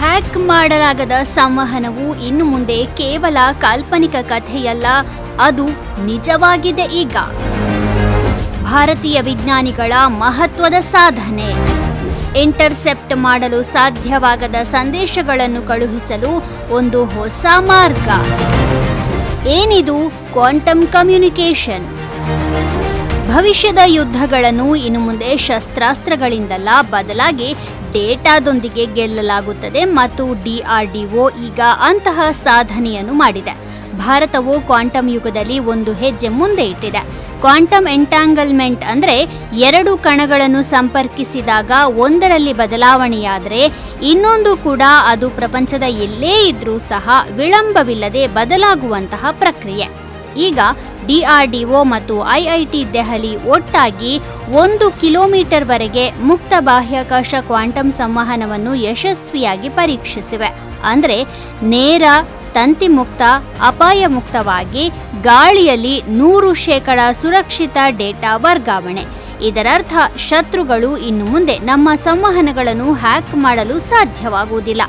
Hack ಮಾಡಲಾಗದ ಸಂವಹನವು ಇನ್ನು ಮುಂದೆ ಕೇವಲ ಕಾಲ್ಪನಿಕ ಕಥೆಯಲ್ಲ, ಅದು ನಿಜವಾಗಿದೆ ಈಗ. ಭಾರತೀಯ ವಿಜ್ಞಾನಿಗಳ ಮಹತ್ವದ ಸಾಧನೆ. ಇಂಟರ್ಸೆಪ್ಟ್ ಮಾಡಲು ಸಾಧ್ಯವಾಗದ ಸಂದೇಶಗಳನ್ನು ಕಳುಹಿಸಲು ಒಂದು ಹೊಸ ಮಾರ್ಗ. ಏನಿದು ಕ್ವಾಂಟಮ್ ಕಮ್ಯುನಿಕೇಷನ್? ಭವಿಷ್ಯದ ಯುದ್ಧಗಳನ್ನು ಇನ್ನು ಮುಂದೆ ಶಸ್ತ್ರಾಸ್ತ್ರಗಳಿಂದಲ್ಲ, ಬದಲಾಗಿ ಡೇಟಾದೊಂದಿಗೆ ಗೆಲ್ಲಲಾಗುತ್ತದೆ ಮತ್ತು DRDO ಈಗ ಅಂತಹ ಸಾಧನೆಯನ್ನು ಮಾಡಿದೆ. ಭಾರತವು ಕ್ವಾಂಟಮ್ ಯುಗದಲ್ಲಿ ಒಂದು ಹೆಜ್ಜೆ ಮುಂದೆ ಇಟ್ಟಿದೆ. ಕ್ವಾಂಟಮ್ ಎಂಟ್ಯಾಂಗಲ್ಮೆಂಟ್ ಅಂದರೆ ಎರಡು ಕಣಗಳನ್ನು ಸಂಪರ್ಕಿಸಿದಾಗ ಒಂದರಲ್ಲಿ ಬದಲಾವಣೆಯಾದರೆ ಇನ್ನೊಂದು ಕೂಡ ಅದು ಪ್ರಪಂಚದ ಎಲ್ಲೇ ಇದ್ರೂ ಸಹ ವಿಳಂಬವಿಲ್ಲದೆ ಬದಲಾಗುವಂತಹ ಪ್ರಕ್ರಿಯೆ. ಈಗ DRDO ಮತ್ತು IIT ದೆಹಲಿ ಒಟ್ಟಾಗಿ 1 ಕಿಲೋಮೀಟರ್ ವರೆಗೆ ಮುಕ್ತ ಬಾಹ್ಯಾಕಾಶ ಕ್ವಾಂಟಮ್ ಸಂವಹನವನ್ನು ಯಶಸ್ವಿಯಾಗಿ ಪರೀಕ್ಷಿಸಿವೆ. ಅಂದರೆ ನೇರ, ತಂತಿ ಮುಕ್ತ, ಅಪಾಯ ಮುಕ್ತವಾಗಿ ಗಾಳಿಯಲ್ಲಿ 100% ಸುರಕ್ಷಿತ ಡೇಟಾ ವರ್ಗಾವಣೆ. ಇದರರ್ಥ ಶತ್ರುಗಳು ಇನ್ನು ಮುಂದೆ ನಮ್ಮ ಸಂವಹನಗಳನ್ನು ಹ್ಯಾಕ್ ಮಾಡಲು ಸಾಧ್ಯವಾಗುವುದಿಲ್ಲ.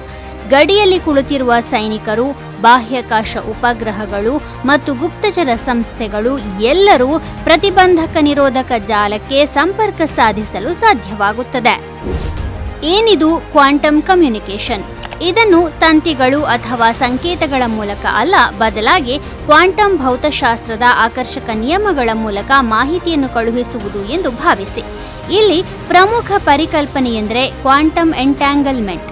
ಗಡಿಯಲ್ಲಿ ಕುಳಿತಿರುವ ಸೈನಿಕರು, ಬಾಹ್ಯಾಕಾಶ ಉಪಗ್ರಹಗಳು ಮತ್ತು ಗುಪ್ತಚರ ಸಂಸ್ಥೆಗಳು ಎಲ್ಲರೂ ಪ್ರತಿಬಂಧಕ ನಿರೋಧಕ ಜಾಲಕ್ಕೆ ಸಂಪರ್ಕ ಸಾಧಿಸಲು ಸಾಧ್ಯವಾಗುತ್ತದೆ. ಏನಿದು ಕ್ವಾಂಟಮ್ ಕಮ್ಯುನಿಕೇಷನ್? ಇದನ್ನು ತಂತಿಗಳು ಅಥವಾ ಸಂಕೇತಗಳ ಮೂಲಕ ಅಲ್ಲ, ಬದಲಾಗಿ ಕ್ವಾಂಟಮ್ ಭೌತಶಾಸ್ತ್ರದ ಆಕರ್ಷಕ ನಿಯಮಗಳ ಮೂಲಕ ಮಾಹಿತಿಯನ್ನು ಕಳುಹಿಸುವುದು ಎಂದು ಭಾವಿಸಿ. ಇಲ್ಲಿ ಪ್ರಮುಖ ಪರಿಕಲ್ಪನೆಯೆಂದರೆ ಕ್ವಾಂಟಮ್ ಎಂಟ್ಯಾಂಗಲ್ಮೆಂಟ್.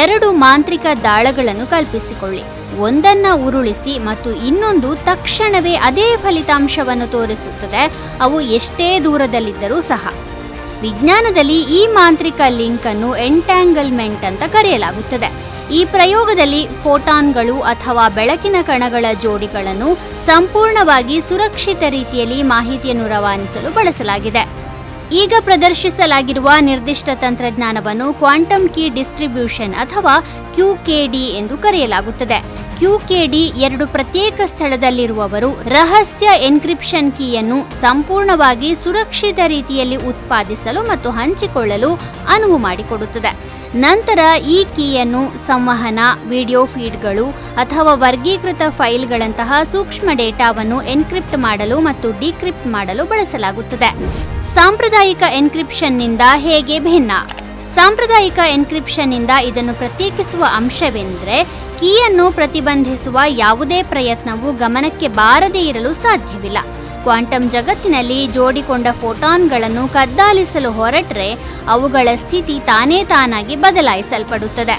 ಎರಡು ಮಾಂತ್ರಿಕ ದಾಳಗಳನ್ನು ಕಲ್ಪಿಸಿಕೊಳ್ಳಿ. ಒಂದನ್ನು ಉರುಳಿಸಿ ಮತ್ತು ಇನ್ನೊಂದು ತಕ್ಷಣವೇ ಅದೇ ಫಲಿತಾಂಶವನ್ನು ತೋರಿಸುತ್ತದೆ, ಅವು ಎಷ್ಟೇ ದೂರದಲ್ಲಿದ್ದರೂ ಸಹ. ವಿಜ್ಞಾನದಲ್ಲಿ ಈ ಮಾಂತ್ರಿಕ ಲಿಂಕ್ ಅನ್ನು ಎಂಟ್ಯಾಂಗಲ್ಮೆಂಟ್ ಅಂತ ಕರೆಯಲಾಗುತ್ತದೆ. ಈ ಪ್ರಯೋಗದಲ್ಲಿ ಫೋಟಾನ್ಗಳು ಅಥವಾ ಬೆಳಕಿನ ಕಣಗಳ ಜೋಡಿಗಳನ್ನು ಸಂಪೂರ್ಣವಾಗಿ ಸುರಕ್ಷಿತ ರೀತಿಯಲ್ಲಿ ಮಾಹಿತಿಯನ್ನು ರವಾನಿಸಲು ಬಳಸಲಾಗಿದೆ. ಈಗ ಪ್ರದರ್ಶಿಸಲಾಗಿರುವ ನಿರ್ದಿಷ್ಟ ತಂತ್ರಜ್ಞಾನವನ್ನು ಕ್ವಾಂಟಮ್ ಕೀ ಡಿಸ್ಟ್ರಿಬ್ಯೂಷನ್ ಅಥವಾ QKD ಎಂದು ಕರೆಯಲಾಗುತ್ತದೆ. QKD ಎರಡು ಪ್ರತ್ಯೇಕ ಸ್ಥಳದಲ್ಲಿರುವವರು ರಹಸ್ಯ ಎನ್ಕ್ರಿಪ್ಷನ್ ಕೀಯನ್ನು ಸಂಪೂರ್ಣವಾಗಿ ಸುರಕ್ಷಿತ ರೀತಿಯಲ್ಲಿ ಉತ್ಪಾದಿಸಲು ಮತ್ತು ಹಂಚಿಕೊಳ್ಳಲು ಅನುವು ಮಾಡಿಕೊಡುತ್ತದೆ. ನಂತರ ಈ ಕೀಯನ್ನು ಸಂವಹನ, ವಿಡಿಯೋ ಫೀಡ್ಗಳು ಅಥವಾ ವರ್ಗೀಕೃತ ಫೈಲ್ಗಳಂತಹ ಸೂಕ್ಷ್ಮ ಡೇಟಾವನ್ನು ಎನ್ಕ್ರಿಪ್ಟ್ ಮಾಡಲು ಮತ್ತು ಡಿಕ್ರಿಪ್ಟ್ ಮಾಡಲು ಬಳಸಲಾಗುತ್ತದೆ. ಸಾಂಪ್ರದಾಯಿಕ ಎನ್ಕ್ರಿಪ್ಷನ್ನಿಂದ ಹೇಗೆ ಭಿನ್ನ? ಸಾಂಪ್ರದಾಯಿಕ ಎನ್ಕ್ರಿಪ್ಷನ್ನಿಂದ ಇದನ್ನು ಪ್ರತ್ಯೇಕಿಸುವ ಅಂಶವೆಂದರೆ ಕೀಯನ್ನು ಪ್ರತಿಬಂಧಿಸುವ ಯಾವುದೇ ಪ್ರಯತ್ನವು ಗಮನಕ್ಕೆ ಬಾರದೇ ಇರಲು ಸಾಧ್ಯವಿಲ್ಲ. ಕ್ವಾಂಟಮ್ ಜಗತ್ತಿನಲ್ಲಿ ಜೋಡಿಕೊಂಡ ಫೋಟಾನ್ಗಳನ್ನು ಕದ್ದಾಲಿಸಲು ಹೊರಟ್ರೆ ಅವುಗಳ ಸ್ಥಿತಿ ತಾನಾಗಿ ಬದಲಾಯಿಸಲ್ಪಡುತ್ತದೆ.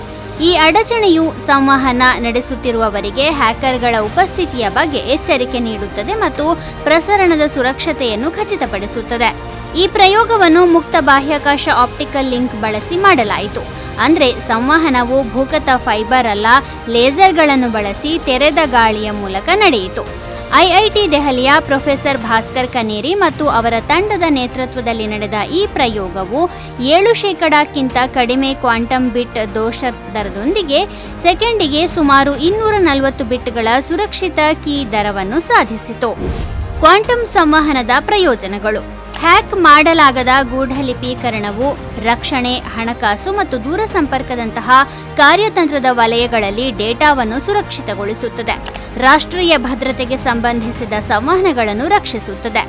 ಈ ಅಡಚಣೆಯು ಸಂವಹನ ನಡೆಸುತ್ತಿರುವವರಿಗೆ ಹ್ಯಾಕರ್ಗಳ ಉಪಸ್ಥಿತಿಯ ಬಗ್ಗೆ ಎಚ್ಚರಿಕೆ ನೀಡುತ್ತದೆ ಮತ್ತು ಪ್ರಸರಣದ ಸುರಕ್ಷತೆಯನ್ನು ಖಚಿತಪಡಿಸುತ್ತದೆ. ಈ ಪ್ರಯೋಗವನ್ನು ಮುಕ್ತ ಬಾಹ್ಯಾಕಾಶ ಆಪ್ಟಿಕಲ್ ಲಿಂಕ್ ಬಳಸಿ ಮಾಡಲಾಯಿತು. ಅಂದರೆ ಸಂವಹನವು ಭೂಗತ ಫೈಬರ್ ಅಲ್ಲ, ಲೇಸರ್ಗಳನ್ನು ಬಳಸಿ ತೆರೆದ ಗಾಳಿಯ ಮೂಲಕ ನಡೆಯಿತು. IIT ದೆಹಲಿಯ ಪ್ರೊಫೆಸರ್ ಭಾಸ್ಕರ್ ಕನೇರಿ ಮತ್ತು ಅವರ ತಂಡದ ನೇತೃತ್ವದಲ್ಲಿ ನಡೆದ ಈ ಪ್ರಯೋಗವು 7%ಕ್ಕಿಂತ ಕಡಿಮೆ ಕ್ವಾಂಟಮ್ ಬಿಟ್ ದೋಷ ದರದೊಂದಿಗೆ ಸೆಕೆಂಡಿಗೆ ಸುಮಾರು 240 ಬಿಟ್ಗಳ ಸುರಕ್ಷಿತ ಕೀ ದರವನ್ನು ಸಾಧಿಸಿತು. ಕ್ವಾಂಟಮ್ ಸಂವಹನದ ಪ್ರಯೋಜನಗಳು. ಹ್ಯಾಕ್ ಮಾಡಲಾಗದ ಗೂಢಲಿಪೀಕರಣವು ರಕ್ಷಣೆ, ಹಣಕಾಸು ಮತ್ತು ದೂರಸಂಪರ್ಕದಂತಹ ಕಾರ್ಯತಂತ್ರದ ವಲಯಗಳಲ್ಲಿ ಡೇಟಾವನ್ನು ಸುರಕ್ಷಿತಗೊಳಿಸುತ್ತದೆ. ರಾಷ್ಟ್ರೀಯ ಭದ್ರತೆಗೆ ಸಂಬಂಧಿಸಿದ ಸಂವಹನಗಳನ್ನು ರಕ್ಷಿಸುತ್ತದೆ.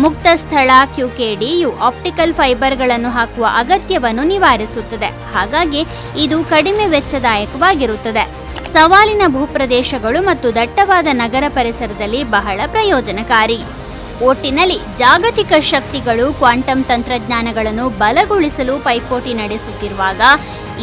ಮುಕ್ತ ಸ್ಥಳ QKDಯು ಆಪ್ಟಿಕಲ್ ಫೈಬರ್ಗಳನ್ನು ಹಾಕುವ ಅಗತ್ಯವನ್ನು ನಿವಾರಿಸುತ್ತದೆ. ಹಾಗಾಗಿ ಇದು ಕಡಿಮೆ ವೆಚ್ಚದಾಯಕವಾಗಿರುತ್ತದೆ. ಸವಾಲಿನ ಭೂಪ್ರದೇಶಗಳು ಮತ್ತು ದಟ್ಟವಾದ ನಗರ ಪರಿಸರದಲ್ಲಿ ಬಹಳ ಪ್ರಯೋಜನಕಾರಿ. ಒಟ್ಟಿನಲ್ಲಿ ಜಾಗತಿಕ ಶಕ್ತಿಗಳು ಕ್ವಾಂಟಮ್ ತಂತ್ರಜ್ಞಾನಗಳನ್ನು ಬಲಗೊಳಿಸಲು ಪೈಪೋಟಿ ನಡೆಸುತ್ತಿರುವಾಗ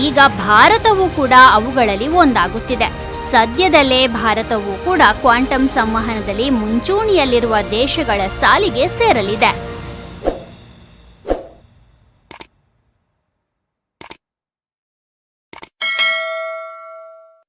ಈಗ ಭಾರತವೂ ಕೂಡ ಅವುಗಳಲ್ಲಿ ಒಂದಾಗುತ್ತಿದೆ. ಸದ್ಯದಲ್ಲೇ ಭಾರತವೂ ಕೂಡ ಕ್ವಾಂಟಮ್ ಸಂವಹನದಲ್ಲಿ ಮುಂಚೂಣಿಯಲ್ಲಿರುವ ದೇಶಗಳ ಸಾಲಿಗೆ ಸೇರಲಿದೆ.